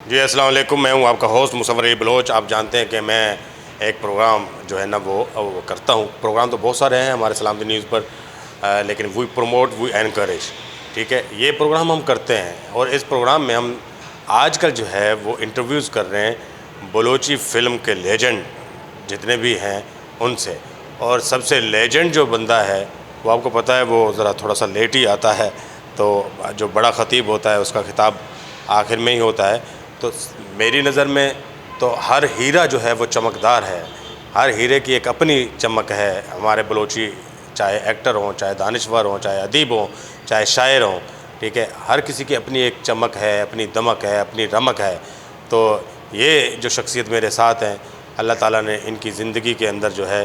जी अस्सलाम वालेकुम। मैं हूं आपका होस्ट मुसव्वर अली बलोच। आप जानते हैं कि मैं एक प्रोग्राम जो है ना वो करता हूं। प्रोग्राम तो बहुत सारे हैं हमारे सलामती न्यूज़ पर, लेकिन वी प्रमोट वी एनकरेज, ठीक है। ये प्रोग्राम हम करते हैं और इस प्रोग्राम में हम आजकल जो है वो इंटरव्यूज़ कर रहे हैं बलोची फ़िल्म के लेजेंड जितने भी हैं उनसे। और सबसे लेजेंड जो बंदा है वो आपको पता है वो ज़रा थोड़ा सा लेट ही आता है, तो जो बड़ा ख़तीब होता है उसका खिताब आखिर में ही होता है। तो मेरी नज़र में तो हर हीरा जो है वो चमकदार है, हर हीरे की एक अपनी चमक है। हमारे बलोची चाहे एक्टर हों, चाहे दानिश्वर हों, चाहे अदीब हों, चाहे शायर हों, ठीक है, हर किसी की अपनी एक चमक है, अपनी दमक है, अपनी रमक है। तो ये जो शख्सियत मेरे साथ हैं, अल्लाह ताला ने इनकी ज़िंदगी के अंदर जो है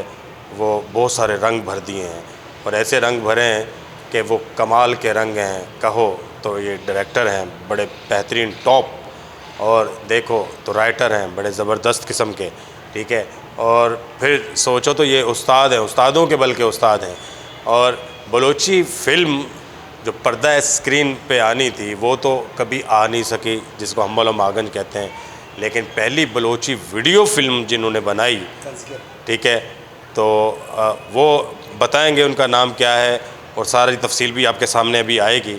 वो बहुत सारे रंग भर दिए हैं और ऐसे रंग भरे हैं कि वो कमाल के रंग हैं। कहो तो ये डायरेक्टर हैं बड़े बेहतरीन टॉप, और देखो तो राइटर हैं बड़े ज़बरदस्त किस्म के, ठीक है। और फिर सोचो तो ये उस्ताद हैं, उस्तादों के बल के उस्ताद हैं। और बलोची फ़िल्म जो पर्दा स्क्रीन पे आनी थी वो तो कभी आ नहीं सकी, जिसको हम मागंज कहते हैं। लेकिन पहली बलोची वीडियो फ़िल्म जिन्होंने बनाई, ठीक है, तो वो बताएंगे उनका नाम क्या है और सारी तफसील भी आपके सामने अभी आएगी।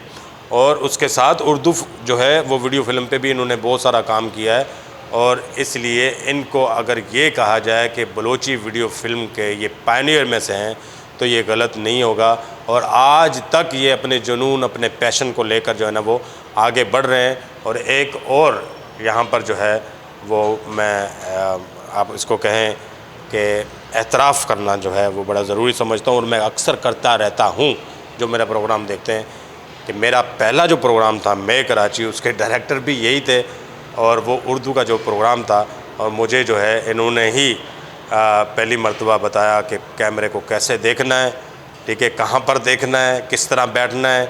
और उसके साथ उर्दू जो है वो वीडियो फ़िल्म पे भी इन्होंने बहुत सारा काम किया है। और इसलिए इनको अगर ये कहा जाए कि बलोची वीडियो फ़िल्म के ये पायनियर में से हैं तो ये गलत नहीं होगा। और आज तक ये अपने जुनून, अपने पैशन को लेकर जो है ना वो आगे बढ़ रहे हैं। और एक और यहाँ पर जो है वो मैं आप इसको कहें कि एतराफ़ करना जो है वो बड़ा ज़रूरी समझता हूँ और मैं अक्सर करता रहता हूँ। जो मेरा प्रोग्राम देखते हैं कि मेरा पहला जो प्रोग्राम था मैं कराची, उसके डायरेक्टर भी यही थे और वो उर्दू का जो प्रोग्राम था। और मुझे जो है इन्होंने ही पहली मर्तबा बताया कि कैमरे को कैसे देखना है, ठीक है, कहाँ पर देखना है, किस तरह बैठना है,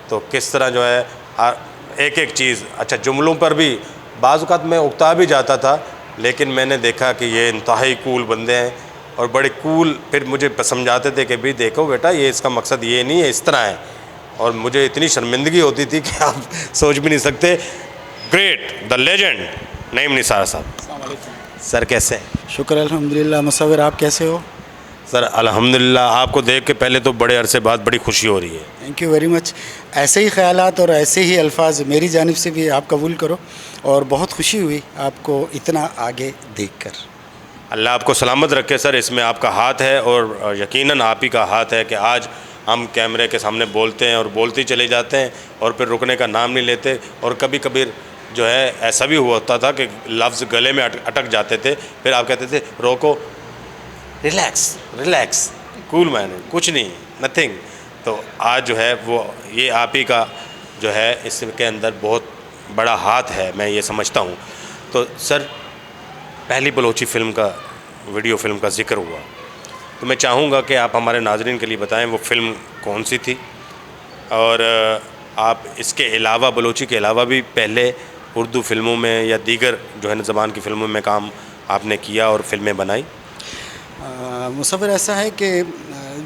तो किस तरह जो है एक एक चीज़। अच्छा, जुमलों पर भी बाज़ औक़ात मैं उकता भी जाता था, लेकिन मैंने देखा कि ये इंतहाई कूल बंदे हैं और बड़े कूल। फिर मुझे समझाते थे कि भाई देखो बेटा, ये इसका मकसद ये नहीं है, इस तरह है। और मुझे इतनी शर्मिंदगी होती थी कि आप सोच भी नहीं सकते। Great, the legend Naeem Nisar साहब। अस्सलाम वालेकुम। सर कैसे हैं? शुक्र अल्हम्दुलिल्लाह। मुसव्विर आप कैसे हो? सर अल्हम्दुलिल्लाह, आपको देख के पहले तो बड़े अरसे बाद बड़ी खुशी हो रही है। Thank you very much. ऐसे ही ख़यालात और ऐसे ही अल्फाज मेरी जानिब से भी आप कबूल करो और बहुत खुशी हुई आपको इतना आगे देखकर। अल्लाह आपको सलामत रखे सर, इसमें आपका हाथ है और यकीनन आप ही का हाथ है कि आज हम कैमरे के सामने बोलते हैं और बोलते ही चले जाते हैं और फिर रुकने का नाम नहीं लेते। और कभी कभी जो है ऐसा भी हुआ होता था कि लफ्ज़ गले में अटक जाते थे, फिर आप कहते थे रोको, रिलैक्स रिलैक्स, कूल मैन, कुछ नहीं, नथिंग। तो आज जो है वो ये आप ही का जो है इसके अंदर बहुत बड़ा हाथ है, मैं ये समझता हूँ। तो सर, पहली बलोची फ़िल्म का, वीडियो फ़िल्म का ज़िक्र हुआ, तो मैं चाहूँगा कि आप हमारे नाज़रीन के लिए बताएं वो फ़िल्म कौन सी थी। और आप इसके अलावा, बलोची के अलावा भी पहले उर्दू फ़िल्मों में या दीगर जो है ना ज़बान की फ़िल्मों में काम आपने किया और फ़िल्में बनाई। मुसव्विर ऐसा है कि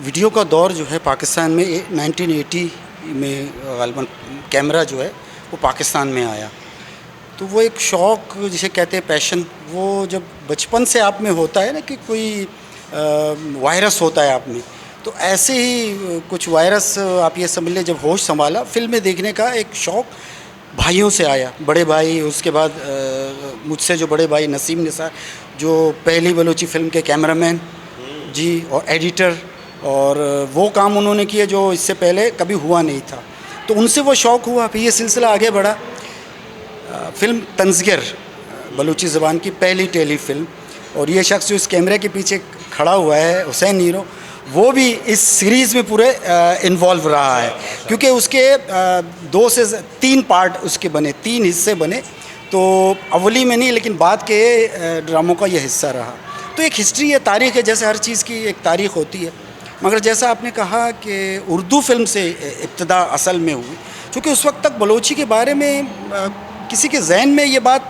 वीडियो का दौर जो है पाकिस्तान में 1980 में ग़ालिबन कैमरा जो है वो पाकिस्तान में आया। तो वो एक शौक़ जिसे कहते हैं पैशन, वो जब बचपन से आप में होता है ना कि कोई वायरस होता है आप में, तो ऐसे ही कुछ वायरस आप ये समझ लें, जब होश संभाला फ़िल्में देखने का एक शौक़ भाइयों से आया। बड़े भाई, उसके बाद मुझसे जो बड़े भाई नसीम निसार, जो पहली बलोची फ़िल्म के कैमरामैन जी और एडिटर, और वो काम उन्होंने किए जो इससे पहले कभी हुआ नहीं था। तो उनसे वो शौक़ हुआ, फिर ये सिलसिला आगे बढ़ा। फ़िल्म तंज़गिर बलूची ज़बान की पहली टेली फ़िल्म, और ये शख्स जो इस कैमरे के पीछे खड़ा हुआ है, हुसैन हीरो, वो भी इस सीरीज़ में पूरे इन्वॉल्व रहा है, क्योंकि उसके 2 से 3 पार्ट उसके बने, 3 हिस्से बने। तो अवली में नहीं, लेकिन बाद के ड्रामों का ये हिस्सा रहा। तो एक हिस्ट्री है, तारीख़ है, जैसे हर चीज़ की एक तारीख़ होती है। मगर जैसा आपने कहा कि उर्दू फ़िल्म से इब्तिदा असल में हुई, क्योंकि उस वक्त तक बलोची के बारे में किसी के जहन में ये बात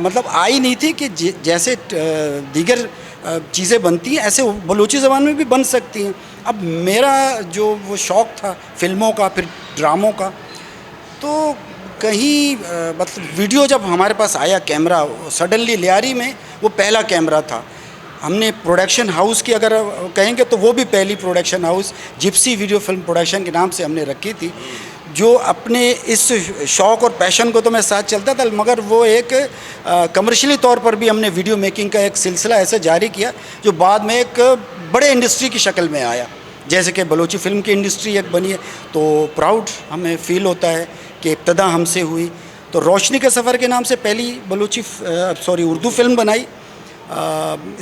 मतलब आई नहीं थी कि जैसे दीगर चीज़ें बनती हैं ऐसे बलूची ज़बान में भी बन सकती हैं। अब मेरा जो वो शौक़ था फ़िल्मों का, फिर ड्रामों का, तो कहीं मतलब वीडियो जब हमारे पास आया कैमरा, सडनली लियारी में वो पहला कैमरा था। हमने प्रोडक्शन हाउस की अगर कहेंगे तो वो भी पहली production house Gypsy video film production के नाम से हमने रखी थी, जो अपने इस शौक़ और पैशन को तो मैं साथ चलता था, मगर वो एक कमर्शियली तौर पर भी हमने वीडियो मेकिंग का एक सिलसिला ऐसे जारी किया जो बाद में एक बड़े इंडस्ट्री की शक्ल में आया। जैसे कि बलोची फ़िल्म की इंडस्ट्री एक बनी है, तो प्राउड हमें फ़ील होता है कि इब्तदा हमसे हुई। तो रोशनी के सफ़र के नाम से पहली उर्दू फिल्म बनाई,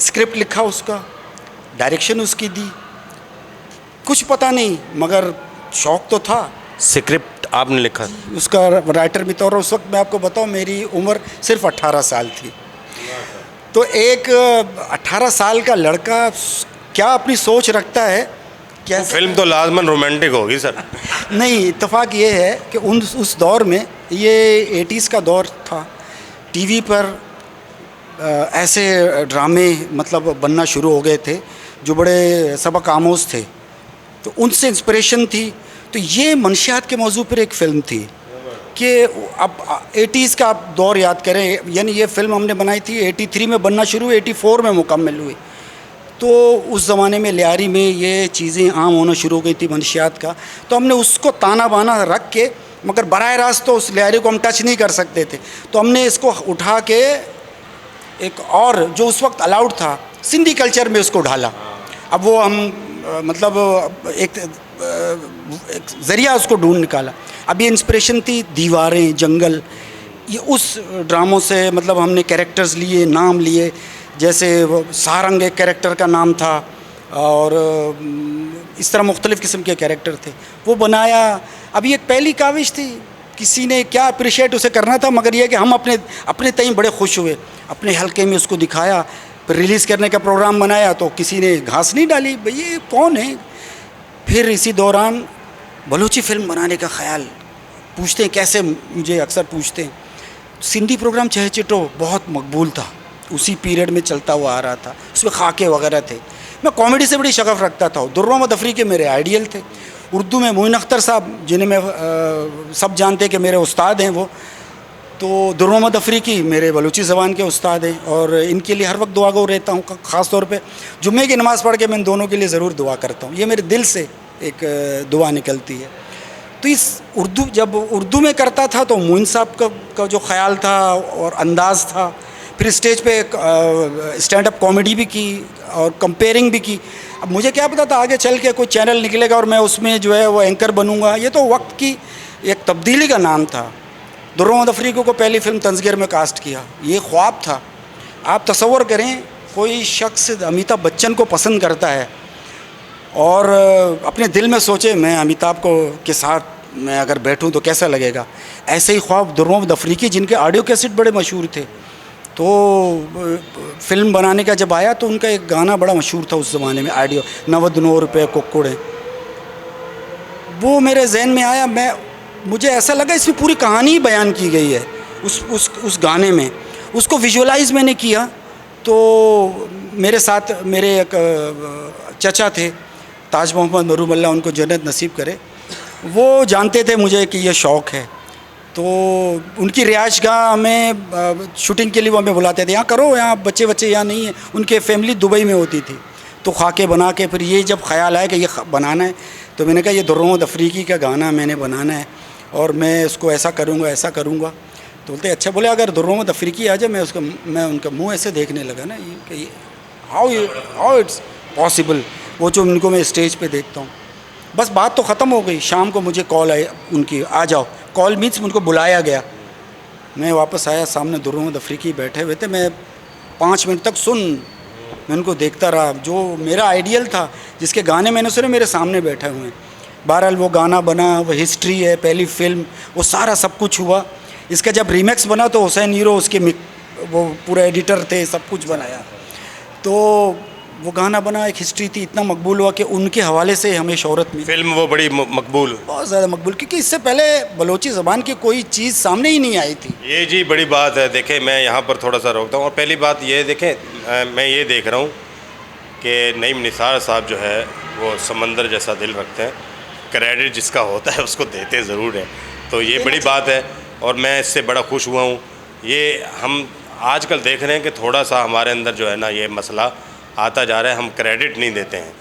स्क्रिप्ट लिखा उसका, डायरेक्शन उसकी दी, कुछ पता नहीं मगर शौक़ तो था। स्क्रिप्ट आपने लिखा? उसका राइटर भी तो, और उस वक्त मैं आपको बताऊं मेरी उम्र सिर्फ 18 साल थी। तो एक 18 साल का लड़का क्या अपनी सोच रखता है, क्या फिल्म तो लाजमन रोमांटिक होगी सर। नहीं, इत्तेफाक ये है कि उस दौर में, ये 80s का दौर था, टीवी पर ऐसे ड्रामे मतलब बनना शुरू हो गए थे जो बड़े सबक आमोज़ थे, तो उनसे इंस्पिरेशन थी। तो ये मंशियात के मौजू पर एक फ़िल्म थी कि अब 80s का आप दौर याद करें, यानी ये फ़िल्म हमने बनाई थी 83 में बनना शुरू, 84 में मुकम्मल हुई। तो उस ज़माने में लियारी में ये चीज़ें आम होना शुरू हो गई थी मंशियात का, तो हमने उसको ताना बाना रख के, मगर बराह रास्त तो उस लियारी को हम टच नहीं कर सकते थे, तो हमने इसको उठा के एक और जो उस वक्त अलाउड था सिंधी कल्चर में उसको ढाला। अब वो हम मतलब एक ज़रिया उसको ढूंढ निकाला। अब ये इंस्पिरेशन थी दीवारें, जंगल, ये उस ड्रामों से मतलब हमने कैरेक्टर्स लिए, नाम लिए, जैसे वो सारंग एक कैरेक्टर का नाम था, और इस तरह मुख्तलिफ़ किस्म के कैरेक्टर थे, वो बनाया। अब ये पहली काविश थी, किसी ने क्या अप्रिशिएट उसे करना था, मगर ये कि हम अपने तय बड़े खुश हुए, अपने हल्के में उसको दिखाया, फिर रिलीज़ करने का प्रोग्राम बनाया तो किसी ने घास नहीं डाली, भाई ये कौन है। फिर इसी दौरान बलूची फ़िल्म बनाने का ख़्याल, पूछते हैं कैसे, मुझे अक्सर पूछते हैं। सिंधी प्रोग्राम चहचिटो बहुत मकबूल था, उसी पीरियड में चलता हुआ आ रहा था, उसमें खाके वगैरह थे। मैं कॉमेडी से बड़ी शगफ़ रखता था, दुर्र मोहम्मद अफरी के मेरे आइडियल थे। उर्दू में मोइन अख्तर साहब, जिन्हें मैं सब जानते हैं कि मेरे उस्ताद हैं, वो तो दुर्र मोहम्मद अफरी की मेरे बलूची ज़बान के उस्ताद हैं, और इनके लिए हर वक्त दुआ गो रहता हूँ। ख़ास तौर पे जुम्मे की नमाज़ पढ़ के मैं इन दोनों के लिए ज़रूर दुआ करता हूँ, ये मेरे दिल से एक दुआ निकलती है। तो इस जब उर्दू में करता था तो मोइन साहब का जो ख़्याल था और अंदाज़ था, फिर स्टेज पे स्टैंड अप कॉमेडी भी की और कंपेयरिंग भी की। अब मुझे क्या पता था आगे चल के कोई चैनल निकलेगा और मैं उसमें जो है वो एंकर बनूंगा, ये तो वक्त की एक तब्दीली का नाम था। दुर्र मोहम्मद अफरी को पहली फ़िल्म तंज़गिर में कास्ट किया, ये ख्वाब था। आप तसव्वुर करें कोई शख्स अमिताभ बच्चन को पसंद करता है और अपने दिल में सोचे मैं अमिताभ के साथ मैं अगर बैठूं तो कैसा लगेगा। ऐसे ही ख्वाब दुर्र मोहम्मद अफरी की, जिनके ऑडियो कैसेट बड़े मशहूर थे। तो फ़िल्म बनाने का जब आया तो उनका एक गाना बड़ा मशहूर था उस ज़माने में, ऑडियो 99 रुपये कुक्कुड़े, वो मेरे जहन में आया। मुझे ऐसा लगा इसमें पूरी कहानी बयान की गई है उस गाने में। उसको विजुअलाइज़ मैंने किया तो मेरे साथ मेरे एक चचा थे ताज मोहम्मद मरूमल्ला, उनको जन्नत नसीब करे, वो जानते थे मुझे कि यह शौक़ है, तो उनकी रिहाइशगाह में शूटिंग के लिए वो हमें बुलाते थे, यहाँ करो, यहाँ बच्चे यहाँ नहीं है। उनके फैमिली दुबई में होती थी, तो खाके बना के फिर ये जब ख्याल आया कि ये बनाना है, तो मैंने कहा ये दुर्र मोहम्मद अफरीकी का गाना मैंने बनाना है और मैं उसको ऐसा करूँगा। तो बोलते अच्छा, बोले अगर दुर्र मोहम्मद अफरीकी आ जाए, मैं उनका मुँह ऐसे देखने लगा ना, ये हाउ इट्स पॉसिबल, वो जो उनको मैं स्टेज पे देखता हूँ। बस बात तो ख़त्म हो गई। शाम को मुझे कॉल आई उनकी, आ जाओ। कॉल मीन्स उनको बुलाया गया। मैं वापस आया, सामने दुर्र मोहम्मद अफरीकी बैठे हुए थे। मैं 5 मिनट तक मैं उनको देखता रहा। जो मेरा आइडियल था, जिसके गाने मैंने सुने, मेरे सामने बैठे हुए हैं। बहरहाल वो गाना बना, वो हिस्ट्री है, पहली फ़िल्म, वो सारा सब कुछ हुआ। इसका जब रीमेक्स बना तो हुसैन हीरो उसके वो पूरे एडिटर थे, सब कुछ बनाया। तो वो गाना बना, एक हिस्ट्री थी, इतना मकबूल हुआ कि उनके हवाले से हमें शोहरत मिली। फिल्म वो बड़ी मकबूल, बहुत ज़्यादा मकबूल, क्योंकि इससे पहले बलोची ज़बान की कोई चीज़ सामने ही नहीं आई थी। ये जी बड़ी बात है। देखें, मैं यहाँ पर थोड़ा सा रोकता हूँ। और पहली बात ये देखें, मैं ये देख रहा हूँ कि नईम निसार साहब जो है वो समंदर जैसा दिल रखते हैं। क्रेडिट जिसका होता है उसको देते ज़रूर हैं, तो ये बड़ी बात है। और मैं इससे बड़ा खुश हुआ हूँ। ये हम आजकल देख रहे हैं कि थोड़ा सा हमारे अंदर जो है ना ये मसला आता जा रहा है, हम क्रेडिट नहीं देते हैं।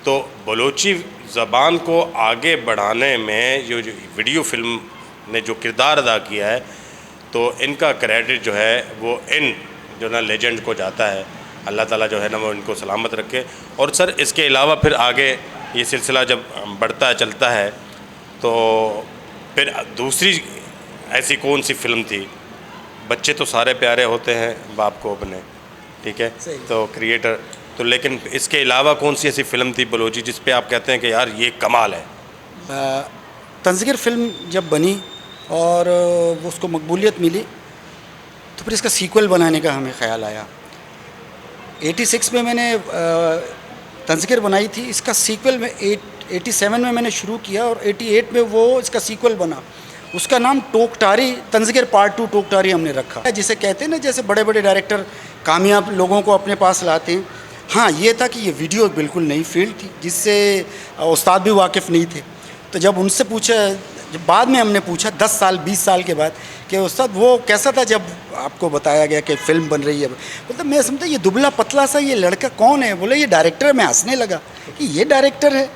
तो बलोची ज़बान को आगे बढ़ाने में जो वीडियो फिल्म ने जो किरदार अदा किया है, तो इनका क्रेडिट जो है वो इन जो ना लेजेंड को जाता है। अल्लाह ताला जो है ना वो इनको सलामत रखे। और सर इसके अलावा फिर आगे ये सिलसिला जब बढ़ता चलता है तो फिर दूसरी ऐसी कौन सी फ़िल्म थी? बच्चे तो सारे प्यारे होते हैं बाप को अपने, ठीक है, तो क्रिएटर तो, लेकिन इसके अलावा कौन सी ऐसी फ़िल्म थी बलोची जिस पे आप कहते हैं कि यार ये कमाल है? तंज़गिर फ़िल्म जब बनी और वो उसको मकबूलियत मिली तो फिर इसका सीक्वल बनाने का हमें ख़्याल आया। 86 में मैंने तंज़गिर बनाई थी, इसका सीक्वल में 87 में मैंने शुरू किया और 88 में वो इसका सीक्वल बना। उसका नाम टोकटारी तंज़गिर पार्ट 2 टोकटारी हमने रखा, जिसे कहते हैं ना जैसे बड़े बड़े डायरेक्टर कामयाब लोगों को अपने पास लाते हैं। हाँ, ये था कि ये वीडियो बिल्कुल नई फील्ड थी जिससे उस्ताद भी वाकिफ़ नहीं थे। तो जब उनसे पूछा, जब बाद में हमने पूछा 10 साल 20 साल के बाद कि उस्ताद वो कैसा था जब आपको बताया गया कि फ़िल्म बन रही है, मतलब मैं समझता ये दुबला पतला सा ये लड़का कौन है? बोले ये डायरेक्टर। मैं हंसने लगा कि ये डायरेक्टर है।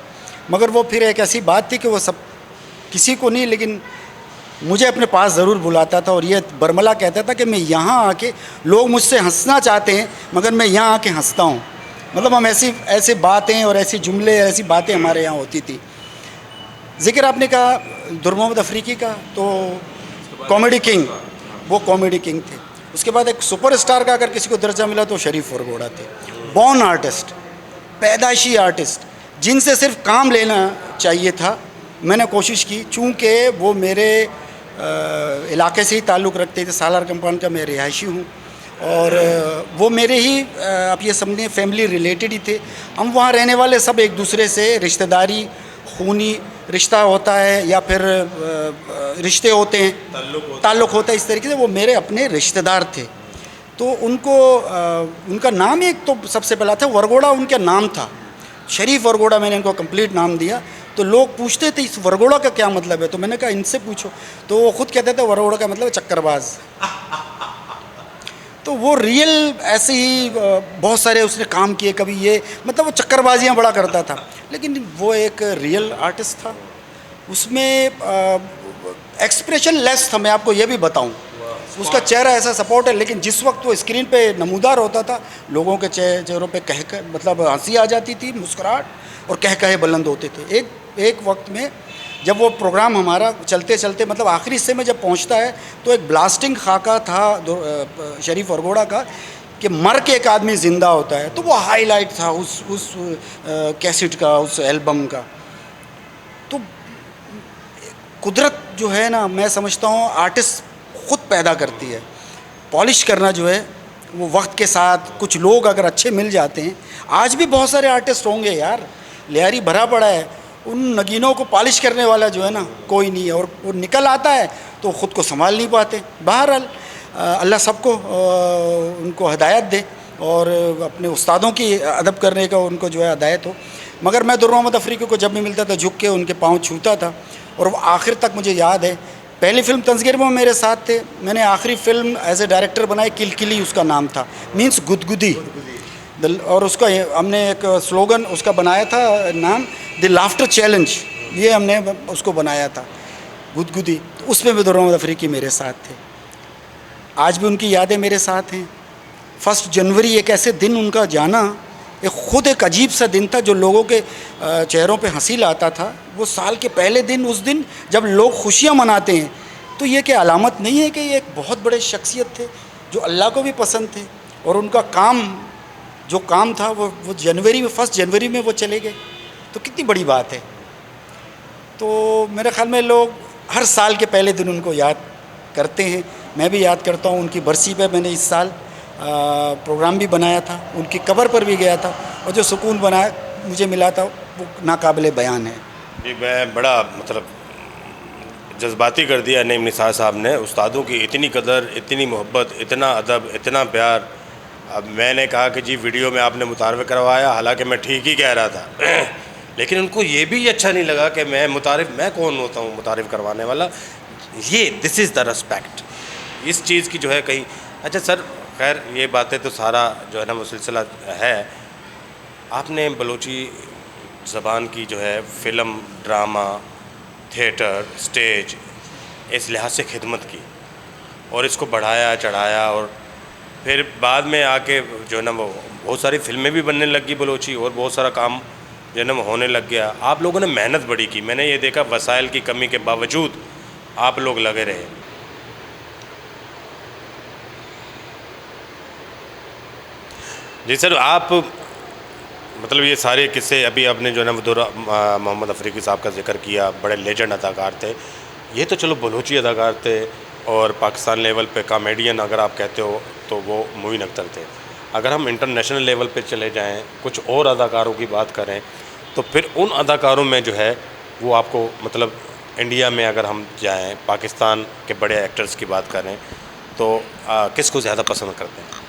मगर वो फिर एक ऐसी बात थी कि वो सब किसी को नहीं, लेकिन मुझे अपने पास ज़रूर बुलाता था और ये बरमला कहता था कि मैं यहाँ आके, लोग मुझसे हंसना चाहते हैं मगर मैं यहाँ आके हंसता हूँ। मतलब हम ऐसी बातें और ऐसे जुमले, ऐसी बातें हमारे यहाँ होती थी। ज़िक्र आपने कहा दुर मोहम्मद अफरीकी का, तो कॉमेडी किंग, वो कॉमेडी किंग थे। उसके बाद एक सुपरस्टार का अगर किसी को दर्जा मिला तो शरीफ वरगोड़ा थे। बॉर्न आर्टिस्ट, पैदाइशी आर्टिस्ट, जिनसे सिर्फ काम लेना चाहिए था। मैंने कोशिश की, चूँकि वो मेरे इलाके से ही ताल्लुक़ रखते थे, सालार कंपाउंड का मैं रिहायशी हूँ और वो मेरे ही आप ये समझें फैमिली रिलेटेड ही थे। हम वहाँ रहने वाले सब एक दूसरे से रिश्तेदारी, खूनी रिश्ता होता है या फिर रिश्ते होते हैं, ताल्लुक़ होता है, इस तरीके से वो मेरे अपने रिश्तेदार थे। तो उनको उनका नाम एक तो सबसे पहला था वरगोड़ा, उनका नाम था शरीफ वरगोड़ा। मैंने इनको कंप्लीट नाम दिया तो लोग पूछते थे इस वरगोड़ा का क्या मतलब है, तो मैंने कहा इनसे पूछो। तो वो खुद कहते थे वरगोड़ा का मतलब चक्करबाज। तो वो रियल ऐसे ही बहुत सारे उसने काम किए, कभी ये मतलब वो चक्करबाजियाँ बड़ा करता था, लेकिन वो एक रियल आर्टिस्ट था। उसमें एक्सप्रेशन लेस था, मैं आपको ये भी बताऊं। उसका चेहरा ऐसा सपोर्ट है, लेकिन जिस वक्त वो स्क्रीन पे नमूदार होता था लोगों के चेहरों पे कह मतलब हंसी आ जाती थी, मुस्कुराहट और कहे बुलंद होते थे। एक वक्त में जब वो प्रोग्राम हमारा चलते चलते मतलब आखिरी हिस्से में जब पहुंचता है तो एक ब्लास्टिंग खाका था शरीफ वरगोड़ा का कि मर के एक आदमी ज़िंदा होता है, तो वो हाईलाइट था उस कैसेट का, उस एल्बम का। तो कुदरत जो है ना, मैं समझता हूँ आर्टिस्ट ख़ुद पैदा करती है। पॉलिश करना जो है वो वक्त के साथ, कुछ लोग अगर अच्छे मिल जाते हैं, आज भी बहुत सारे आर्टिस्ट होंगे यार, लियारी भरा पड़ा है, उन नगीनों को पॉलिश करने वाला जो है ना कोई नहीं है, और वो निकल आता है तो ख़ुद को संभाल नहीं पाते। बहरहाल अल्लाह सबको उनको हिदायत दे और अपने उस्तादों की अदब करने का उनको जो है हिदायत हो। मगर मैं दुर मोहम्मद अफरीकी को जब भी मिलता था झुक के उनके पाँव छूता था, और वो आखिर तक मुझे याद है पहली फ़िल्म तंज़गिर में मेरे साथ थे। मैंने आखिरी फ़िल्म एज ए डायरेक्टर बनाई, किलकिली उसका नाम था, मीन्स गुदगुदी। और उसका हमने एक स्लोगन उसका बनाया था, नाम द लाफ्टर चैलेंज, ये हमने उसको बनाया था, गुदगुदी। तो उसमें भी दुर मोहम्मद अफरीकी मेरे साथ थे। आज भी उनकी यादें मेरे साथ हैं। 1 जनवरी एक ऐसे दिन उनका जाना खुद एक अजीब सा दिन था, जो लोगों के चेहरों पे हंसी लाता था। वो साल के पहले दिन, उस दिन जब लोग खुशियाँ मनाते हैं, तो ये क्या अलामत नहीं है कि ये एक बहुत बड़े शख्सियत थे जो अल्लाह को भी पसंद थे, और उनका जो काम था वो जनवरी में 1 जनवरी में वो चले गए, तो कितनी बड़ी बात है। तो मेरे ख़्याल में लोग हर साल के पहले दिन उनको याद करते हैं। मैं भी याद करता हूँ। उनकी बरसी पे मैंने इस साल प्रोग्राम भी बनाया था, उनकी कब्र पर भी गया था, और जो सुकून मुझे मिला था वो नाकाबिले बयान है। जी, मैं बड़ा मतलब जज्बाती कर दिया नईम निसार साहब ने। उस्तादों की इतनी कदर, इतनी मोहब्बत, इतना अदब, इतना प्यार। अब मैंने कहा कि जी वीडियो में आपने मुतारफ़ करवाया, हालांकि मैं ठीक ही कह रहा था लेकिन उनको ये भी अच्छा नहीं लगा कि मैं कौन होता हूँ मुतारिफ़ करवाने वाला। ये दिस इज़ द रिस्पेक्ट, इस चीज़ की जो है कहीं। अच्छा सर, खैर ये बातें तो सारा जो है ना वो सिलसिला है। आपने बलोची ज़बान की जो है फ़िल्म, ड्रामा, थिएटर, स्टेज, इस लिहाज से खिदमत की और इसको बढ़ाया चढ़ाया, और फिर बाद में आके जो है ना वो बहुत सारी फिल्में भी बनने लगी बलोची, और बहुत सारा काम जो है ना वो होने लग गया। आप लोगों ने मेहनत बड़ी की, मैंने ये देखा वसाइल की कमी के बावजूद आप लोग लगे रहे। जी सर, आप मतलब ये सारे किस्से अभी आपने जो है ना वो मोहम्मद अफरीदी साहब का जिक्र किया, बड़े लेजेंड अदाकार थे। ये तो चलो बलोची अदाकार थे, और पाकिस्तान लेवल पे कॉमेडियन अगर आप कहते हो तो वो मोइन अख्तर थे। अगर हम इंटरनेशनल लेवल पे चले जाएं, कुछ और अदाकारों की बात करें, तो फिर उन अदाकारों में जो है वो आपको मतलब इंडिया में अगर हम जाएं, पाकिस्तान के बड़े एक्टर्स की बात करें, तो किसको ज़्यादा पसंद करते हैं?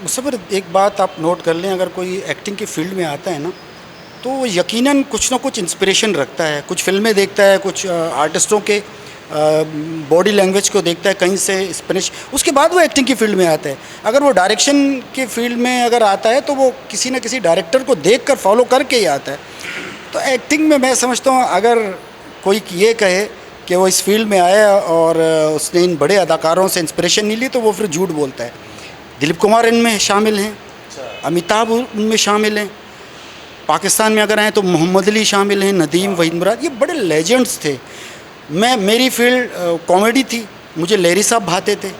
मुसव्विर, एक बात आप नोट कर लें, अगर कोई एक्टिंग की फील्ड में आता है ना, तो वो यकीनन कुछ ना कुछ इंस्पिरेशन रखता है, कुछ फिल्में देखता है, कुछ आर्टिस्टों के बॉडी लैंग्वेज को देखता है, कहीं से स्पेनिश, उसके बाद वो एक्टिंग की फील्ड में आता है। अगर वो डायरेक्शन की फील्ड में अगर आता है तो वो किसी न किसी डायरेक्टर को देखकर फॉलो करके ही आता है। तो एक्टिंग में मैं समझता हूँ अगर कोई ये कहे कि वो इस फील्ड में आया और उसने इन बड़े अदाकारों से इंस्पिरेशन नहीं ली, तो वो फिर झूठ बोलता है। दिलीप कुमार इनमें शामिल हैं, अमिताभ उनमें शामिल हैं, पाकिस्तान में अगर आएँ तो मोहम्मद अली शामिल हैं, नदीम, वहीद मुराद, ये बड़े लेजेंड्स थे। मेरी फील्ड कॉमेडी थी, मुझे लहरी साहब भाते थे,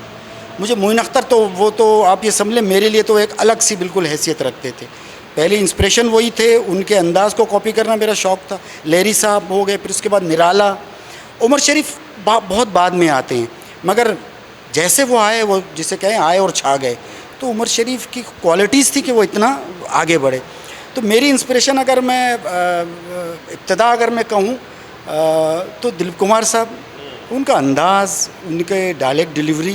मुझे मोइन अख्तर तो वो तो आप ये समझ लें मेरे लिए तो एक अलग सी बिल्कुल हैसियत रखते थे। पहले इंस्पिरेशन वही थे, उनके अंदाज़ को कॉपी करना मेरा शौक़ था। लहरी साहब हो गए, फिर उसके बाद निराला, उमर शरीफ बहुत बाद में आते हैं, मगर जैसे वो आए, वो जिसे कहें आए और छा गए। तो उमर शरीफ की क्वालिटीज़ थी कि वो इतना आगे बढ़े। तो मेरी इंस्पिरेशन अगर मैं इब्तिदा अगर मैं कहूँ तो दिलीप कुमार साहब, उनका अंदाज़, उनके डायलेक्ट डिलीवरी,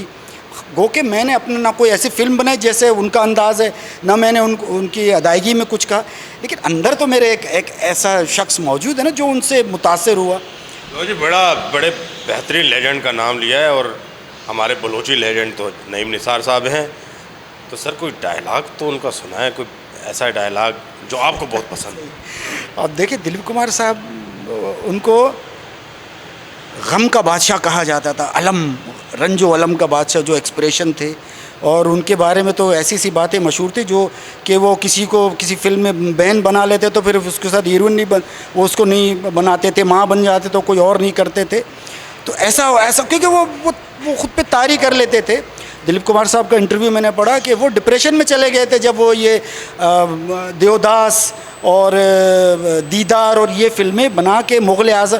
गो के मैंने अपना ना कोई ऐसी फ़िल्म बनाई जैसे उनका अंदाज़ है, ना मैंने उनकी अदायगी में कुछ कहा, लेकिन अंदर तो मेरे एक ऐसा शख्स मौजूद है ना जो उनसे मुतासिर हुआ। तो जी बड़े बेहतरीन लेजेंड का नाम लिया है, और हमारे बलोची लेजेंड तो नईम निसार साहब हैं। तो सर कोई डायलॉग तो उनका सुना है, कोई ऐसा डायलॉग जो आपको बहुत पसंद है? अब देखिए, दिलीप कुमार साहब, उनको गम का बादशाह कहा जाता था, अलम, रंजो अलम का बादशाह, जो एक्सप्रेशन थे। और उनके बारे में तो ऐसी सी बातें मशहूर थी जो कि वो किसी को किसी फिल्म में बहन बना लेते तो फिर उसके साथ हीरोइन नहीं वो उसको नहीं बनाते थे, माँ बन जाते तो कोई और नहीं करते थे। तो ऐसा क्योंकि वो खुद पे तारी कर लेते थे। दिलीप कुमार साहब का इंटरव्यू मैंने पढ़ा कि वो डिप्रेशन में चले गए थे जब वो ये देवदास और दीदार और ये फिल्में बना के मुग़ल आज़म,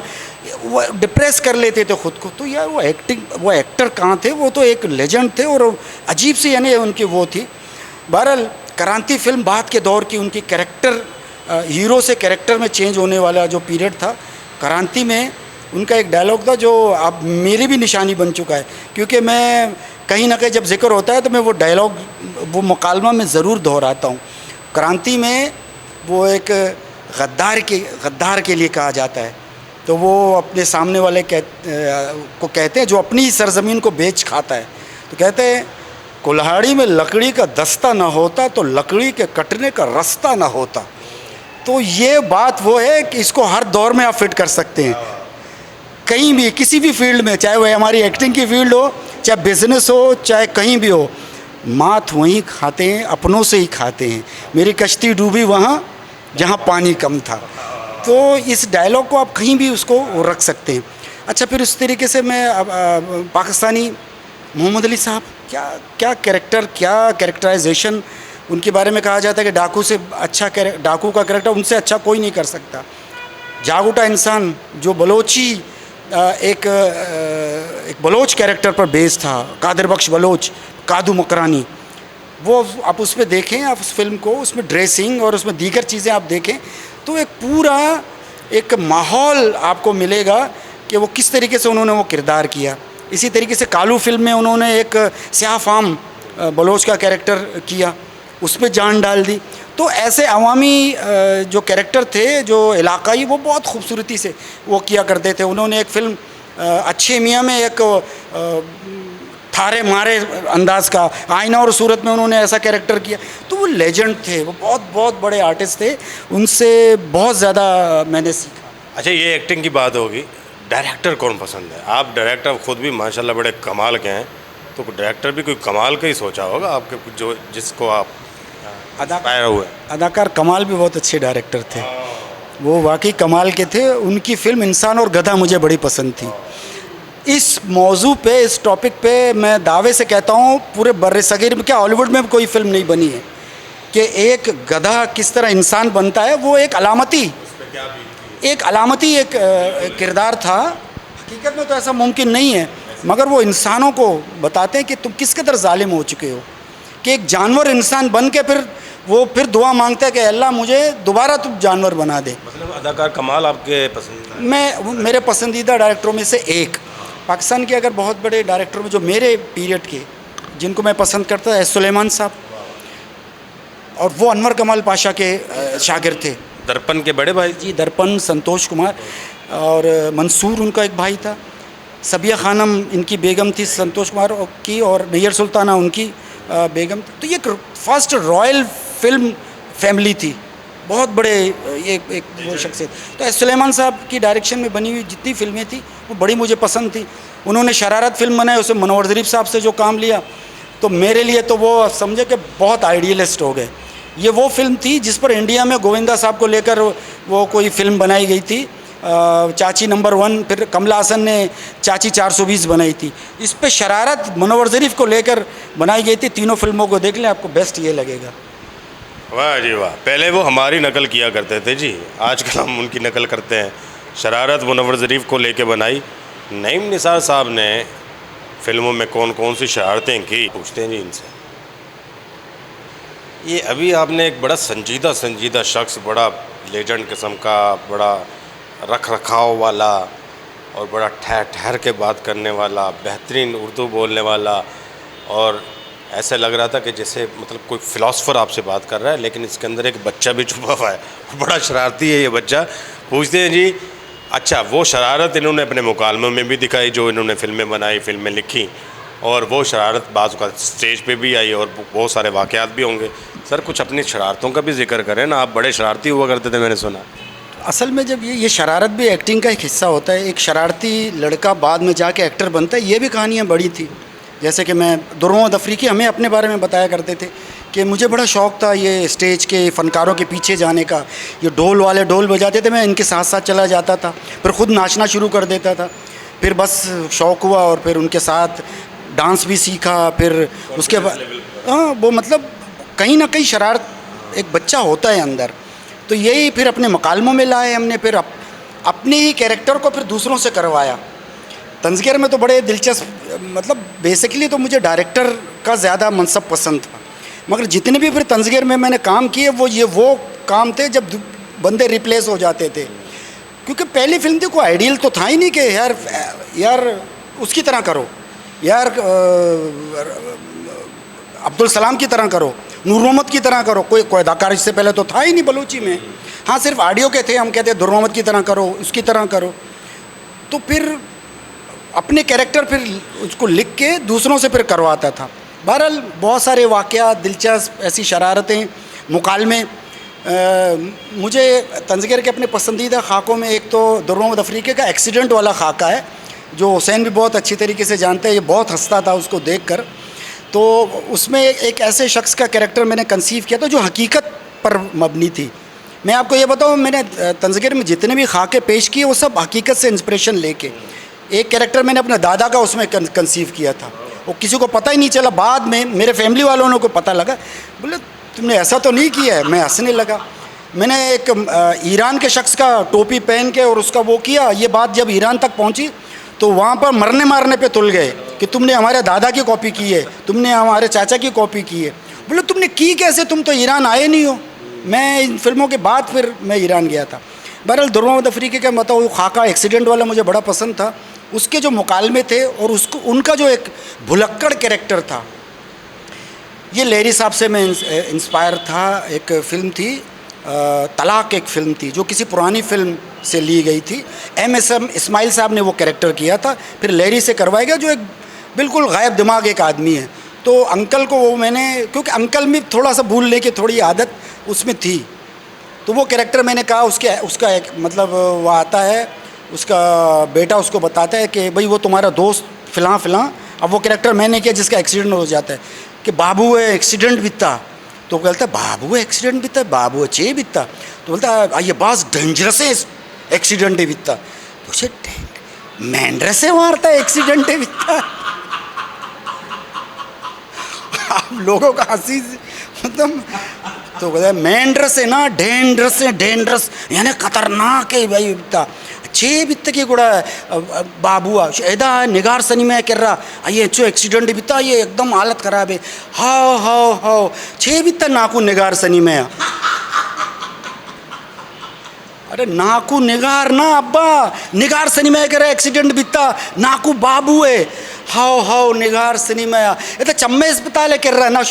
वो डिप्रेस कर लेते थे ख़ुद को। तो यार वो एक्टर कहाँ थे? वो तो एक लेजेंड थे, और अजीब सी यानी उनकी वो थी। बहरहाल क्रांति फिल्म बाद के दौर की, उनकी कैरेक्टर हीरो से कैरेक्टर में चेंज होने वाला जो पीरियड था, क्रांति में उनका एक डायलॉग था जो अब मेरी भी निशानी बन चुका है, क्योंकि मैं कहीं ना कहीं जब जिक्र होता है तो मैं वो डायलॉग, वो मुकालमा में ज़रूर दोहराता हूँ। क्रांति में वो एक गद्दार के लिए कहा जाता है, तो वो अपने सामने वाले को कहते हैं जो अपनी ही सरज़मीन को बेच खाता है, तो कहते हैं कुल्हाड़ी में लकड़ी का दस्ता ना होता तो लकड़ी के कटने का रास्ता ना होता। तो ये बात वो है कि इसको हर दौर में आप फिट कर सकते हैं, कहीं भी, किसी भी फील्ड में, चाहे वह हमारी एक्टिंग की फील्ड हो, चाहे बिज़नेस हो, चाहे कहीं भी हो। मात वहीं खाते हैं, अपनों से ही खाते हैं। मेरी कश्ती डूबी वहाँ जहाँ पानी कम था। तो इस डायलॉग को आप कहीं भी उसको रख सकते हैं। अच्छा, फिर उस तरीके से मैं पाकिस्तानी मोहम्मद अली साहब, क्या कैरेक्टर, क्या कैरेक्टराइजेशन उनके बारे में कहा जाता है कि डाकू से अच्छा डाकू का कैरेक्टर उनसे अच्छा कोई नहीं कर सकता। जागूटा इंसान जो बलोची एक बलोच कैरेक्टर पर बेस्ड था, कादिर बख्श बलोच, कादू मकरानी, वो आप उसमें देखें, आप उस फिल्म को, उसमें ड्रेसिंग और उसमें दीगर चीज़ें आप देखें तो एक पूरा एक माहौल आपको मिलेगा कि वो किस तरीके से उन्होंने वो किरदार किया। इसी तरीके से कालू फिल्म में उन्होंने एक स्याह फाम बलोच का कैरेक्टर किया, उसमें जान डाल दी। तो ऐसे अवामी जो कैरेक्टर थे, जो इलाकाई, वो बहुत खूबसूरती से वो किया करते थे। उन्होंने एक फ़िल्म अच्छे मियाँ में एक थारे मारे अंदाज का, आईना और सूरत में उन्होंने ऐसा कैरेक्टर किया। तो वो लेजेंड थे, वो बहुत बहुत बड़े आर्टिस्ट थे, उनसे बहुत ज़्यादा मैंने सीखा। अच्छा, ये एक्टिंग की बात होगी, डायरेक्टर कौन पसंद है? आप डायरेक्टर खुद भी माशाल्लाह बड़े कमाल के हैं, तो डायरेक्टर भी कोई कमाल का ही सोचा होगा आपके, जो जिसको आप इंस्पायर हुए। अदाकार कमाल भी बहुत अच्छे डायरेक्टर थे, वो वाकई कमाल के थे। उनकी फ़िल्म इंसान और गधा मुझे बड़ी पसंद थी। इस मौजू पे, इस टॉपिक पे मैं दावे से कहता हूँ पूरे बर्रे सगीर में, क्या हॉलीवुड में भी कोई फिल्म नहीं बनी है कि एक गधा किस तरह इंसान बनता है। वो एक अलामती किरदार था। हकीकत में तो ऐसा मुमकिन नहीं है, मगर वो इंसानों को बताते हैं कि तुम किस कदर जालिम हो चुके हो, कि एक जानवर इंसान बन के फिर दुआ मांगता है कि अल्लाह मुझे दोबारा तुम जानवर बना दे। मतलब अदाकार कमाल आपके पसंद? मेरे पसंदीदा डायरेक्टरों में से एक। पाकिस्तान के अगर बहुत बड़े डायरेक्टर में जो मेरे पीरियड के जिनको मैं पसंद करता था, सुलेमान साहब, और वो अनवर कमाल पाशा के शागिर्द थे। दर्पण के बड़े भाई? जी, दर्पण, संतोष कुमार, और मंसूर उनका एक भाई था। सबिया खानम इनकी बेगम थी, संतोष कुमार की, और नैयर सुल्ताना उनकी बेगम थी। तो ये फर्स्ट रॉयल फिल्म फैमिली थी, बहुत बड़े एक वो शख्सियत। तो सुलेमान साहब की डायरेक्शन में बनी हुई जितनी फिल्में थी वो बड़ी मुझे पसंद थी। उन्होंने शरारत फिल्म बनाई, उसे मनोहर ज़रीफ साहब से जो काम लिया, तो मेरे लिए तो वो समझे कि बहुत आइडियलिस्ट हो गए। ये वो फिल्म थी जिस पर इंडिया में गोविंदा साहब को लेकर वो कोई फिल्म बनाई गई थी, चाची नंबर 1, फिर कमला हसन ने चाची 420 बनाई थी। इस पे शरारत मनोहर ज़रीफ को लेकर बनाई गई थी। तीनों फिल्मों को देख लें, आपको बेस्ट ये लगेगा। वाह जी वाह, पहले वो हमारी नकल किया करते थे जी, आजकल हम उनकी नकल करते हैं। शरारत मुनव्वर ज़रीफ़ को लेके बनाई। नईम निसार साहब ने फिल्मों में कौन कौन सी शरारतें की, पूछते हैं जी इनसे। ये अभी आपने एक बड़ा संजीदा शख्स, बड़ा लेजेंड किस्म का, बड़ा रख रखाव वाला और बड़ा ठहर के बात करने वाला, बेहतरीन उर्दू बोलने वाला, और ऐसा लग रहा था कि जैसे मतलब कोई फ़िलासफ़र आपसे बात कर रहा है, लेकिन इसके अंदर एक बच्चा भी छुपा हुआ है, बड़ा शरारती है ये बच्चा। पूछते हैं जी, अच्छा वो शरारत इन्होंने अपने मुकालमों में भी दिखाई, जो इन्होंने फ़िल्में बनाई, फ़िल्में लिखी, और वो शरारत बाज़ का स्टेज पे भी आई, और बहुत सारे वाक़यात भी होंगे। सर कुछ अपनी शरारतों का भी जिक्र करें ना, आप बड़े शरारती हुआ करते थे, मैंने सुना। असल में जब ये शरारत भी एक्टिंग का एक हिस्सा होता है। एक शरारती लड़का बाद में जाके एक्टर बनता है, ये भी कहानियाँ बड़ी थी। जैसे कि मैं दुर्मोहम्मद अफरीकी हमें अपने बारे में बताया करते थे कि मुझे बड़ा शौक़ था ये स्टेज के फ़नकारों के पीछे जाने का। ये ढोल वाले ढोल बजाते थे, मैं इनके साथ साथ चला जाता था, फिर ख़ुद नाचना शुरू कर देता था। फिर बस शौक़ हुआ और फिर उनके साथ डांस भी सीखा। फिर उसके बाद वो मतलब कहीं ना कहीं शरारत एक बच्चा होता है अंदर, तो यही फिर अपने मकालमों में लाए हमने। फिर अपने ही कैरेक्टर को फिर दूसरों से करवाया। तंज़गिर में तो बड़े दिलचस्प, मतलब बेसिकली तो मुझे डायरेक्टर का ज़्यादा मनसब पसंद था, मगर जितने भी फिर तंज़गिर में मैंने काम किए वो काम थे जब बंदे रिप्लेस हो जाते थे। क्योंकि पहली फिल्म थी, कोई आइडियल तो था ही नहीं कि यार उसकी तरह करो, यार अब्दुल सलाम की तरह करो, नूर मोहम्मद की तरह करो। कोई अदाकार इससे पहले तो था ही नहीं बलूची में। हाँ, सिर्फ ऑडियो के थे, हम कहते हैं नूर मोहम्मद की तरह करो, उसकी तरह करो। तो फिर अपने कैरेक्टर फिर उसको लिख के दूसरों से फिर करवाता था। बहरहाल बहुत सारे वाक़यात, दिलचस्प ऐसी शरारतें, मुकालमे। मुझे तंज़गिर के अपने पसंदीदा खाकों में एक तो दुर्मोहम्मद अफरीकी का एक्सीडेंट वाला खाका है, जो हुसैन भी बहुत अच्छी तरीके से जानते हैं। ये बहुत हंसता था उसको देखकर। तो उसमें एक ऐसे शख्स का कैरेक्टर मैंने कंसीव किया था जो हकीकत पर मबनी थी। मैं आपको ये बताऊँ, मैंने तंज़गिर में जितने भी खाके पेश किए वो सब हकीकत से इंस्पिरेशन लेके। एक कैरेक्टर मैंने अपने दादा का उसमें कंसीव किया था, वो किसी को पता ही नहीं चला। बाद में मेरे फैमिली वालों को पता लगा, बोले तुमने ऐसा तो नहीं किया है। मैं हंसने लगा। मैंने एक ईरान के शख्स का टोपी पहन के और उसका वो किया। ये बात जब ईरान तक पहुंची तो वहाँ पर मरने मारने पे तुल गए कि तुमने हमारे दादा की कॉपी की है, तुमने हमारे चाचा की कॉपी की है। बोले तुमने की कैसे, तुम तो ईरान आए नहीं हो। मैं इन फिल्मों के बाद फिर मैं ईरान गया था। बहरहाल दुर्मोहम्मद अफरीकी का मतलब वो खाका एक्सीडेंट वाला मुझे बड़ा पसंद था। उसके जो मुकालमे थे और उसको उनका जो एक भुलक्कड़ कैरेक्टर था, ये लेरी साहब से मैं इंस्पायर था। एक फ़िल्म थी तलाक एक फ़िल्म थी जो किसी पुरानी फ़िल्म से ली गई थी। M.S.M. इस्माइल साहब ने वो कैरेक्टर किया था, फिर लहरी से करवाया गया, जो एक बिल्कुल गायब दिमाग एक आदमी है। तो अंकल को वो मैंने, क्योंकि अंकल में थोड़ा सा भूलने की थोड़ी आदत उसमें थी, तो वो कैरेक्टर मैंने कहा उसका एक मतलब वो आता है, उसका बेटा उसको बताता है कि भाई वो तुम्हारा दोस्त फ़िलाँ फ़िलाँ। अब वो कैरेक्टर मैंने किया जिसका एक्सीडेंट हो जाता है कि बाबू है एक्सीडेंट बीता। तो बोलता है बाबू एक्सीडेंट बीता, बाबू है चे बीता। तो बोलता है ये बास डेंजरस है एक्सीडेंट है बीता। पूछे मेंढर से मारता है एक्सीडेंट है बीता। आप लोगों का हंसी मतलब, तो बोलता है मेंढर से ना डेंजरस है, डेंजरस यानी खतरनाक है भाई बीता। छे बित्त की गुड़ा बाबू एदा निगार सनी में कर रहा ये चो एक्सीडेंट बिता, ये एकदम हालत ख़राब है। हाओ हाओ हाओ छे बित्त नाकू निगार सनी में। अरे नाकू निगार ना अब्बा, निगार सनी में कर एक्सीडेंट बिता, नाकू बाबू है। हाओ हाओ निगार सनी में ये तो चम्मे अस्पताल है कर रहा है ना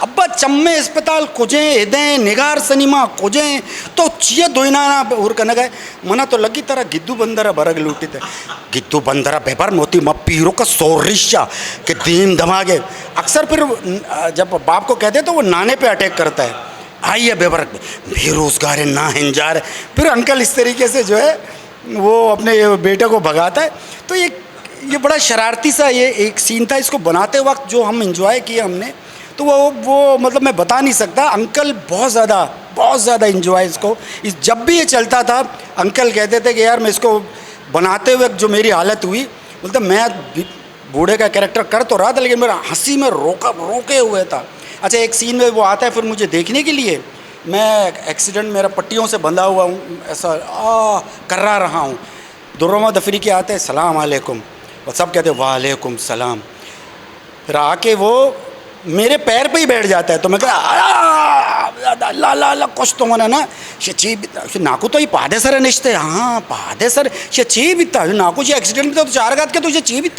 अब्बा, चम्मे अस्पताल कुजें हिदें निगार सनीमा कुजें तो चिया दोइना ना और कनक है मना तो लगी तरह गिद्दू बंदरा बरग लूटी थे। गिद्दू बंदरा बेबर मोती म पीरो का सोरिशा के दीन धमागे। अक्सर फिर जब बाप को कहते तो वो नाने पे अटैक करता है, आइए बेबर बेरोजगार है ना हिंजार है। फिर अंकल इस तरीके से जो है वो अपने बेटे को भगाता है। तो ये बड़ा शरारती सा ये एक सीन था। इसको बनाते वक्त जो हम एंजॉय किए हमने, तो वो मतलब मैं बता नहीं सकता। अंकल बहुत ज़्यादा एंजॉय इसको, जब भी ये चलता था अंकल कहते थे कि यार मैं इसको बनाते हुए जो मेरी हालत हुई, बोलते मैं बूढ़े का कैरेक्टर कर तो रहा था लेकिन मेरा हंसी में रोके हुए था। अच्छा एक सीन में वो आता है फिर मुझे देखने के लिए, मैं एक्सीडेंट मेरा पट्टियों से बंधा हुआ हूँ ऐसा कर्रा रहा हूँ। दुर्रमा दफरी के आते हैं सलाम अलैकुम और सब कहते हैं वालेकुम सलाम। फिर आके वो मेरे पैर पे ही बैठ जाता है। तो मैं कहा ला ला ला कुछ तो मना ना ची नाकू तो ही पादे सर निश्ते हाँ पादे सर ची बीता नाकू जी एक्सीडेंट बीता तो चार गात के तुझे ची बीता